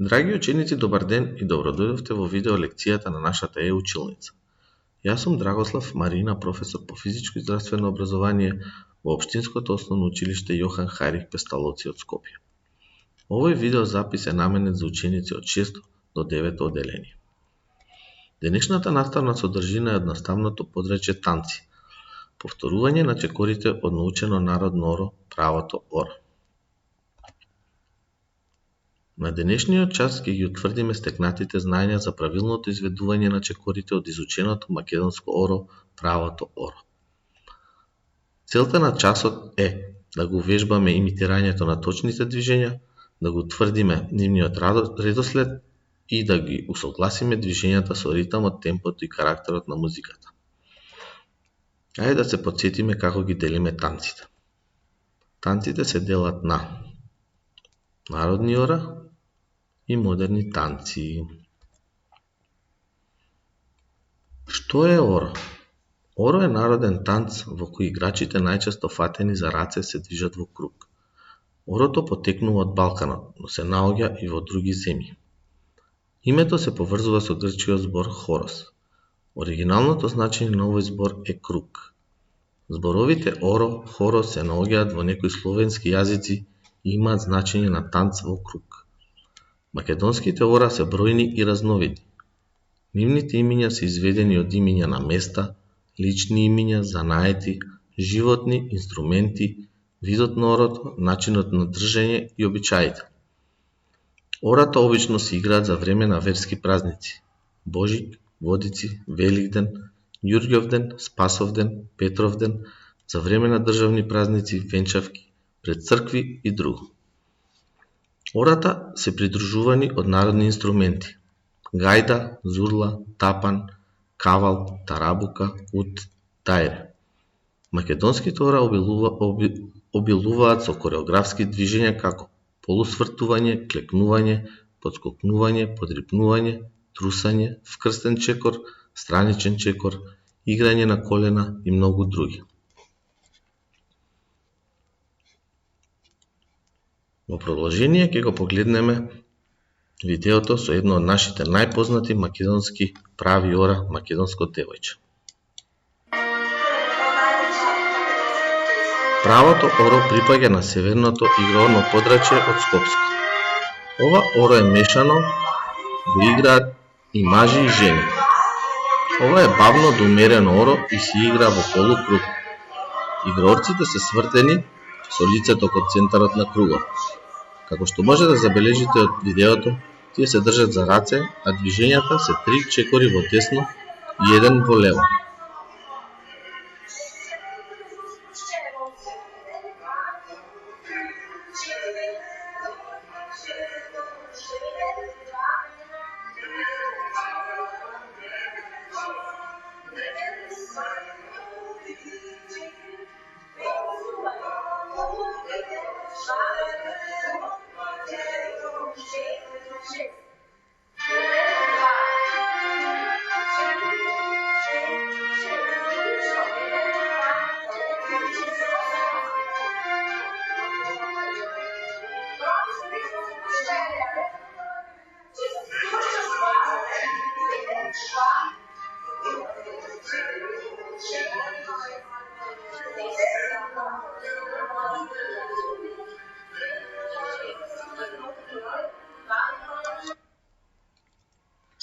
Драги ученици, добар ден и добродојдовте во видео лекцијата на нашата училница. Јас сум Драгослав Марина, професор по физичко и здравствено образование во Општинското основно училиште Јохан Хајрих Песталоци од Скопје. Овој видео запис е наменет за ученици од 6 до 9 одделение. Денешната наставна содржина е од наставното подрачје танци. Повторување на чекорите од научено народно оро правото оро. На денешниот час ќе ги утврдиме стекнатите знаења за правилното изведување на чекорите од изученото македонско оро правото оро. Целта на часот е да го вежбаме имитирањето на точните движења, да го утврдиме нивниот редослед и да ги усогласиме движењата со ритмот, темпото и карактерот на музиката. Ајде да се потсетиме како ги делиме танците. Танците се делат на народни ора и модерни танци. Што е оро? Оро е народен танц во кој играчите најчесто фатени за раце се движат во круг. Орото потекнува од Балканот, но се наоѓа и во други земји. Името се поврзува со грчкиот збор хорос. Оригиналното значење на овој збор е круг. Зборовите оро, хорос се наоѓаат во некои словенски јазици и имаат значење на танц во круг. Македонските ора се бројни и разновидни. Нивните имиња се изведени од имиња на места, лични имиња, занаети, животни, инструменти, видот на орото, начинот на држење и обичаите. Ората обично се играат за време на верски празници: Божик, Водици, Великден, Ѓурѓовден, Спасовден, Петровден, за време на државни празници, венчавки, пред цркви и друго. Ората се придружувани од народни инструменти: гајда, зурла, тапан, кавал, тарабука, ут, тајре. Македонските ора обилуваат со кореографски движења како полусвртување, клекнување, подскокнување, подрипнување, трусање, вкрстен чекор, страничен чекор, играње на колена и многу други. Во продолжение ќе го погледнеме видеото со едно од нашите најпознати македонски прави ора, македонско девојче. Правото оро припаѓа на северното игрално подрачје од Скопско. Ова оро е мешано, го играат и мажи и жени. Ова е бавно домерено оро и се игра во полукруг. Игрорците се свртени со лицето кон центарот на кругот. Како што може да забележите од видеото, тие се држат за раце, а движењата се 3 чекори во десно и 1 во лево.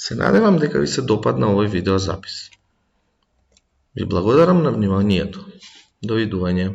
Се надевам дека ви се допадна овој видеозапис. Ви благодарам на вниманието. Довидување.